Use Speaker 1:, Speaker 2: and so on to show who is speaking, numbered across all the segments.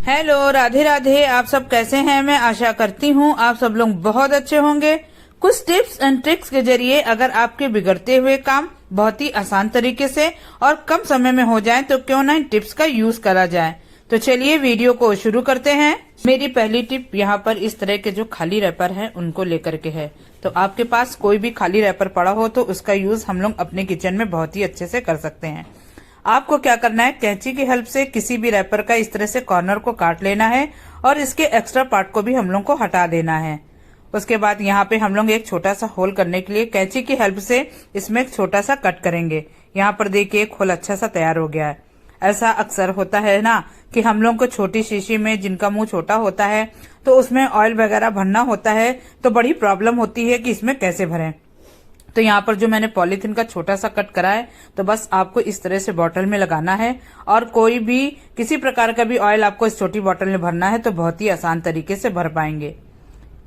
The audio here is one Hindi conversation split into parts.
Speaker 1: हेलो, राधे राधे। आप सब कैसे हैं? मैं आशा करती हूँ आप सब लोग बहुत अच्छे होंगे। कुछ टिप्स एंड ट्रिक्स के जरिए अगर आपके बिगड़ते हुए काम बहुत ही आसान तरीके से और कम समय में हो जाए तो क्यों ना इन टिप्स का यूज करा जाए। तो चलिए वीडियो को शुरू करते हैं। मेरी पहली टिप यहाँ पर इस तरह के जो खाली रैपर हैं उनको लेकर के है। तो आपके पास कोई भी खाली रैपर पड़ा हो तो उसका यूज हम लोग अपने किचन में बहुत ही अच्छे से कर सकते हैं। आपको क्या करना है, कैंची की हेल्प से किसी भी रैपर का इस तरह से कॉर्नर को काट लेना है और इसके एक्स्ट्रा पार्ट को भी हम लोग को हटा देना है। उसके बाद यहाँ पे हम लोग एक छोटा सा होल करने के लिए कैंची की हेल्प से इसमें एक छोटा सा कट करेंगे। यहाँ पर देखिए एक होल अच्छा सा तैयार हो गया है। ऐसा अक्सर होता है ना कि हम लोग को छोटी शीशी में, जिनका मुंह छोटा होता है, तो उसमें ऑयल वगैरह भरना होता है तो बड़ी प्रॉब्लम होती है कि इसमें कैसे भरें। तो यहाँ पर जो मैंने पॉलीथीन का छोटा सा कट करा है, तो बस आपको इस तरह से बॉटल में लगाना है और कोई भी किसी प्रकार का भी ऑयल आपको इस छोटी बॉटल में भरना है तो बहुत ही आसान तरीके से भर पाएंगे।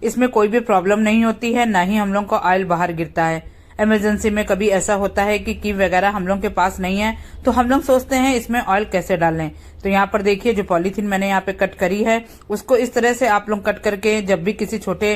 Speaker 1: इसमें कोई भी प्रॉब्लम नहीं होती है, ना ही हम लोग को ऑयल बाहर गिरता है। इमरजेंसी में कभी ऐसा होता है कि वगैरह हम लोग के पास नहीं है तो हम लोग सोचते हैं इसमें ऑयल कैसे डालें। तो यहाँ पर देखिए जो पॉलीथीन मैंने यहाँ पे कट करी है उसको इस तरह से आप लोग कट करके जब भी किसी छोटे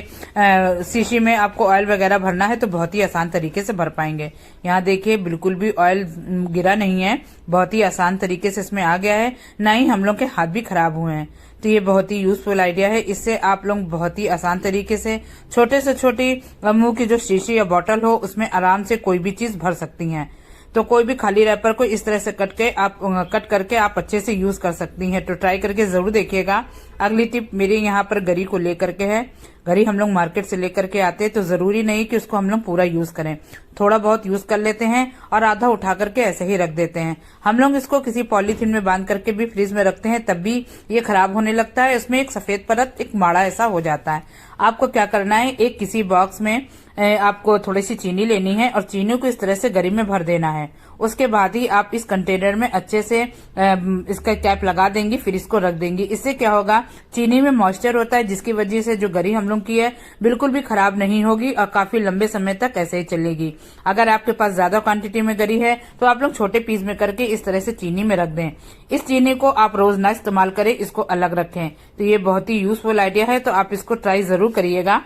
Speaker 1: शीशी में आपको ऑयल वगैरह भरना है तो बहुत ही आसान तरीके से भर पाएंगे। यहाँ देखिए बिल्कुल भी ऑयल गिरा नहीं है, बहुत ही आसान तरीके से इसमें आ गया है, ना ही हम लोग के हाथ भी खराब हुए हैं। तो ये बहुत ही यूजफुल आइडिया है। इससे आप लोग बहुत ही आसान तरीके से छोटे से छोटी मुंह की जो शीशी या बॉटल हो उसमें आराम से कोई भी चीज भर सकती हैं। तो कोई भी खाली रैपर को इस तरह से कट करके आप अच्छे से यूज कर सकती हैं। तो ट्राई करके जरूर देखिएगा। अगली टिप मेरे यहाँ पर गरी को लेकर के है। गरी हम लोग मार्केट से लेकर के आते हैं तो जरूरी नहीं कि उसको हम लोग पूरा यूज करें, थोड़ा बहुत यूज कर लेते हैं और आधा उठा करके ऐसे ही रख देते हैं। हम लोग इसको किसी पॉलीथीन में बांध करके भी फ्रिज में रखते हैं तब भी ये खराब होने लगता है। इसमें एक सफेद परत, एक माड़ा ऐसा हो जाता है। आपको क्या करना है, एक किसी बॉक्स में आपको थोड़ी सी चीनी लेनी है और चीनी को इस तरह से गरी में भर देना है। उसके बाद ही आप इस कंटेनर में अच्छे से इसका कैप लगा देंगी, फिर इसको रख देंगी। इससे क्या होगा, चीनी में मॉइस्चर होता है जिसकी वजह से जो गरी हम लोग की है बिल्कुल भी खराब नहीं होगी और काफी लंबे समय तक ऐसे ही चलेगी। अगर आपके पास ज्यादा क्वांटिटी में गरी है तो आप लोग छोटे पीस में करके इस तरह से चीनी में रख दें। इस चीनी को आप रोज ना इस्तेमाल करें, इसको अलग रखें। तो ये बहुत ही यूजफुल आइडिया है, तो आप इसको ट्राई जरूर करिएगा।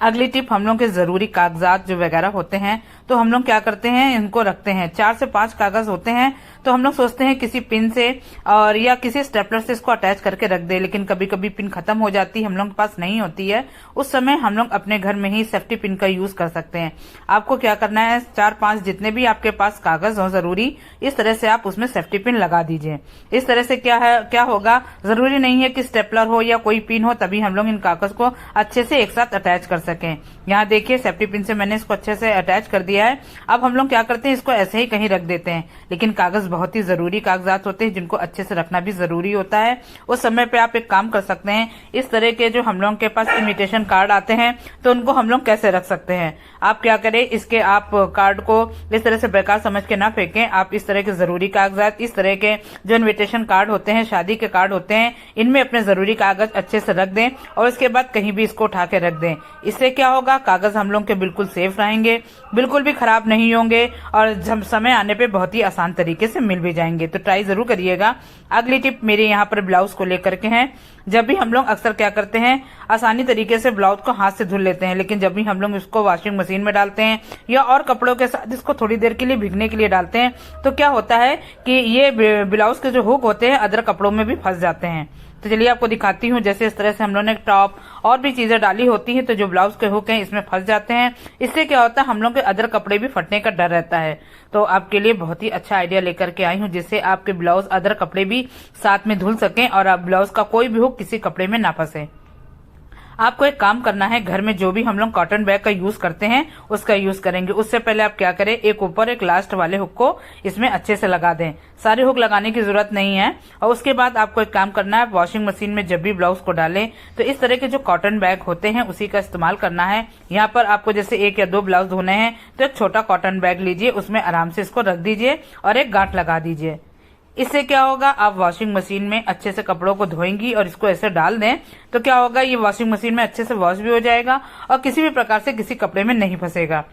Speaker 1: अगली टिप, हम लोग के जरूरी कागजात जो वगैरह होते हैं तो हम लोग क्या करते हैं, इनको रखते हैं। 4 से 5 कागज होते हैं तो हम लोग सोचते हैं किसी पिन से और या किसी स्टेपलर से इसको अटैच करके रख दे, लेकिन कभी कभी पिन खत्म हो जाती है, हम लोग के पास नहीं होती है। उस समय हम लोग अपने घर में ही सेफ्टी पिन का यूज कर सकते हैं। आपको क्या करना है, 4-5 जितने भी आपके पास कागज हो जरूरी, इस तरह से आप उसमें सेफ्टी पिन लगा दीजिए। इस तरह से क्या होगा, जरूरी नहीं है कि स्टेपलर हो या कोई पिन हो तभी हम लोग इन कागज को अच्छे से एक साथ अटैच कर सकें। यहाँ देखिए सेफ्टी पिन से मैंने इसको अच्छे से अटैच कर दिया है। अब हम लोग क्या करते हैं, इसको ऐसे ही कहीं रख देते हैं, लेकिन कागज बहुत ही जरूरी कागजात होते हैं जिनको अच्छे से रखना भी जरूरी होता है। उस समय पे आप एक काम कर सकते हैं, इस तरह के जो हम लोग के पास इमिटेशन कार्ड आते हैं तो उनको हम लोग कैसे रख सकते हैं। आप क्या करें, इसके आप कार्ड को इस तरह से बेकार समझ के ना फेंकें। आप इस तरह के जरूरी कागजात, इस तरह के जो इन्विटेशन कार्ड होते हैं, शादी के कार्ड होते हैं, इनमें अपने जरूरी कागज अच्छे से रख दें और उसके बाद कहीं भी इसको उठा के रख दें। इससे क्या होगा, कागज हम लोग के बिल्कुल सेफ रहेंगे, बिल्कुल भी खराब नहीं होंगे और समय आने पे बहुत ही आसान तरीके से मिल भी जाएंगे। तो ट्राई जरूर करिएगा। अगली टिप मेरे यहाँ पर ब्लाउज को लेकर के है। जब भी हम लोग अक्सर क्या करते हैं, आसानी तरीके से ब्लाउज को हाथ से धुल लेते हैं, लेकिन जब भी हम लोग इसको वॉशिंग मशीन में डालते हैं या और कपड़ों के साथ इसको थोड़ी देर के लिए भीगने के लिए डालते हैं तो क्या होता है कि ये ब्लाउज के जो हुक होते हैं अदर कपड़ों में भी फंस जाते हैं। तो चलिए आपको दिखाती हूँ। जैसे इस तरह से हम लोगों ने टॉप और भी चीजें डाली होती हैं तो जो ब्लाउज के हुक हैं इसमें फंस जाते हैं। इससे क्या होता है, हम लोग के अदर कपड़े भी फटने का डर रहता है। तो आपके लिए बहुत ही अच्छा आइडिया लेकर के आई हूँ जिससे आपके ब्लाउज अदर कपड़े भी साथ में धुल सकें और आप ब्लाउज का कोई भी हुक किसी कपड़े में ना फंसे। आपको एक काम करना है, घर में जो भी हम लोग कॉटन बैग का यूज करते हैं उसका यूज करेंगे। उससे पहले आप क्या करें, एक ऊपर एक लास्ट वाले हुक को इसमें अच्छे से लगा दें। सारे हुक लगाने की जरूरत नहीं है। और उसके बाद आपको एक काम करना है, वॉशिंग मशीन में जब भी ब्लाउज को डालें तो इस तरह के जो कॉटन बैग होते हैं उसी का इस्तेमाल करना है। यहाँ पर आपको जैसे 1 या 2 ब्लाउज धोने हैं तो एक छोटा कॉटन बैग लीजिए, उसमें आराम से इसको रख दीजिए और एक गांठ लगा दीजिए। इससे क्या होगा, आप वॉशिंग मशीन में अच्छे से कपड़ों को धोएंगी और इसको ऐसे डाल दें तो क्या होगा, ये वॉशिंग मशीन में अच्छे से वॉश भी हो जाएगा और किसी भी प्रकार से किसी कपड़े में नहीं फंसेगा।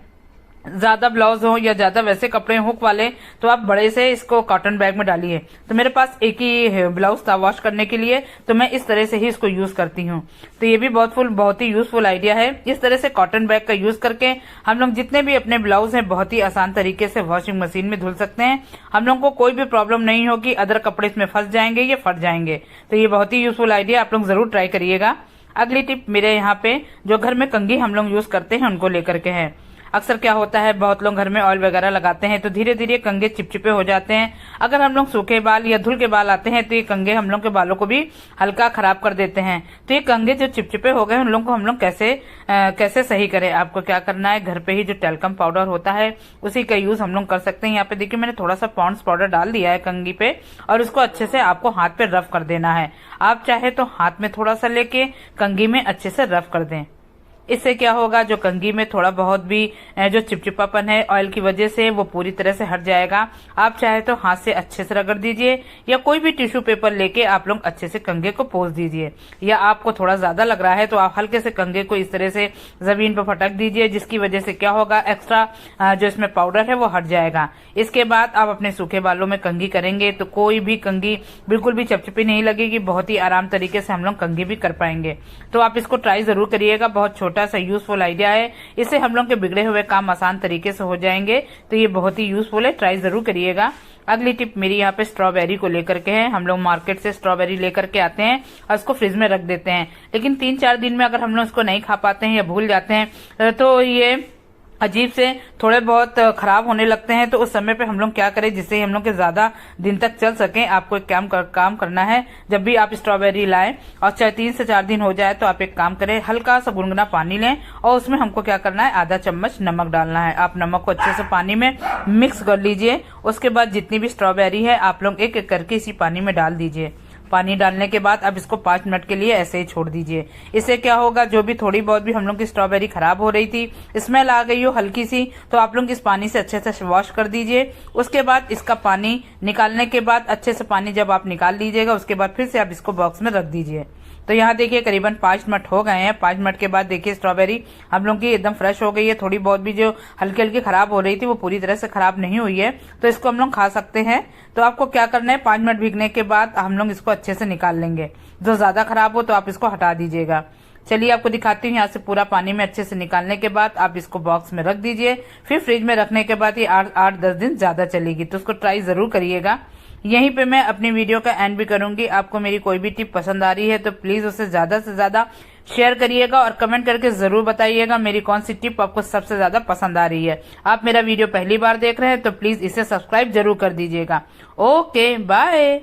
Speaker 1: ज्यादा ब्लाउज हो या ज्यादा वैसे कपड़े हुक वाले तो आप बड़े से इसको कॉटन बैग में डालिए। तो मेरे पास एक ही ब्लाउज था वॉश करने के लिए, तो मैं इस तरह से ही इसको यूज करती हूँ। तो ये भी बहुत ही यूजफुल आइडिया है। इस तरह से कॉटन बैग का यूज करके हम लोग जितने भी अपने ब्लाउज हैं बहुत ही आसान तरीके से वॉशिंग मशीन में धुल सकते हैं। हम लोग को कोई भी प्रॉब्लम नहीं होगी, अदर कपड़े इसमें फंस जाएंगे या फट जाएंगे। तो ये बहुत ही यूजफुल आइडिया, आप लोग जरूर ट्राई करिएगा। अगली टिप मेरे यहाँ पे जो घर में कंघी हम लोग यूज करते हैं उनको लेकर के है। अक्सर क्या होता है, बहुत लोग घर में ऑयल वगैरह लगाते हैं तो धीरे धीरे कंघे चिपचिपे हो जाते हैं। अगर हम लोग सूखे बाल या धुल के बाल आते हैं तो ये कंघे हम लोग के बालों को भी हल्का खराब कर देते हैं। तो ये कंघे जो चिपचिपे हो गए उन लोगों को हम लोग कैसे सही करें। आपको क्या करना है, घर पे ही जो टेल्कम पाउडर होता है उसी का यूज हम लोग कर सकते हैं। यहाँ पे देखिए मैंने थोड़ा सा पॉन्ड्स पाउडर डाल दिया है कंघी पे और उसको अच्छे से आपको हाथ पे रफ कर देना है। आप चाहे तो हाथ में थोड़ा सा लेके कंघी में अच्छे से रफ कर दें। इससे क्या होगा, जो कंघी में थोड़ा बहुत भी जो चिपचिपापन है ऑयल की वजह से वो पूरी तरह से हट जाएगा। आप चाहे तो हाथ से अच्छे से रगड़ दीजिए या कोई भी टिश्यू पेपर लेके आप लोग अच्छे से कंघे को पोंछ दीजिए। या आपको थोड़ा ज्यादा लग रहा है तो आप हल्के से कंघे को इस तरह से जमीन पर फटक दीजिए, जिसकी वजह से क्या होगा, एक्स्ट्रा जो इसमें पाउडर है वो हट जाएगा। इसके बाद आप अपने सूखे बालों में कंघी करेंगे तो कोई भी कंघी बिल्कुल भी चिपचिपी नहीं लगेगी, बहुत ही आराम तरीके से हम लोग कंघी भी कर पाएंगे। तो आप इसको ट्राई जरूर करिएगा, बहुत छोटा सा यूजफुल आइडिया है। इससे हम लोग के बिगड़े हुए काम आसान तरीके से हो जाएंगे। तो ये बहुत ही यूजफुल है, ट्राई जरूर करिएगा। अगली टिप मेरी यहाँ पे स्ट्रॉबेरी को लेकर के है। हम लोग मार्केट से स्ट्रॉबेरी लेकर के आते हैं और उसको फ्रिज में रख देते हैं, लेकिन 3-4 दिन में अगर हम लोग उसको नहीं खा पाते हैं या भूल जाते हैं तो ये अजीब से थोड़े बहुत खराब होने लगते हैं। तो उस समय पे हम लोग क्या करें जिससे हम लोग के ज्यादा दिन तक चल सकें। आपको एक काम करना है, जब भी आप स्ट्रॉबेरी लाएं और चाहे 3 से 4 दिन हो जाए तो आप एक काम करें, हल्का सा गुनगुना पानी लें और उसमें हमको क्या करना है, आधा चम्मच नमक डालना है। आप नमक को अच्छे से पानी में मिक्स कर लीजिए। उसके बाद जितनी भी स्ट्रॉबेरी है आप लोग एक एक करके इसी पानी में डाल दीजिए। पानी डालने के बाद अब इसको 5 मिनट के लिए ऐसे ही छोड़ दीजिए। इससे क्या होगा, जो भी थोड़ी बहुत भी हम लोग की स्ट्रॉबेरी खराब हो रही थी, स्मेल आ गई हो हल्की सी, तो आप लोग इस पानी से अच्छे से वॉश कर दीजिए। उसके बाद इसका पानी निकालने के बाद अच्छे से पानी जब आप निकाल लीजिएगा उसके बाद फिर से आप इसको बॉक्स में रख दीजिए। तो यहाँ देखिए करीबन 5 मिनट हो गए हैं। 5 मिनट के बाद देखिए स्ट्रॉबेरी हम लोग की एकदम फ्रेश हो गई है। थोड़ी बहुत भी जो हल्की हल्की खराब हो रही थी वो पूरी तरह से खराब नहीं हुई है, तो इसको हम लोग खा सकते हैं। तो आपको क्या करना है, 5 मिनट भीगने के बाद हम लोग इसको अच्छे से निकाल लेंगे। जो ज्यादा खराब हो तो आप इसको हटा दीजिएगा। चलिए आपको दिखाती हूँ। यहाँ से पूरा पानी में अच्छे से निकालने के बाद आप इसको बॉक्स में रख दीजिए। फिर फ्रिज में रखने के बाद ये 8-10 दिन ज्यादा चलेगी। तो उसको ट्राई जरूर करिएगा। यहीं पे मैं अपनी वीडियो का एंड भी करूंगी। आपको मेरी कोई भी टिप पसंद आ रही है तो प्लीज उसे ज्यादा से ज्यादा शेयर करिएगा और कमेंट करके जरूर बताइएगा मेरी कौन सी टिप आपको सबसे ज्यादा पसंद आ रही है। आप मेरा वीडियो पहली बार देख रहे हैं तो प्लीज इसे सब्सक्राइब जरूर कर दीजिएगा। Okay bye.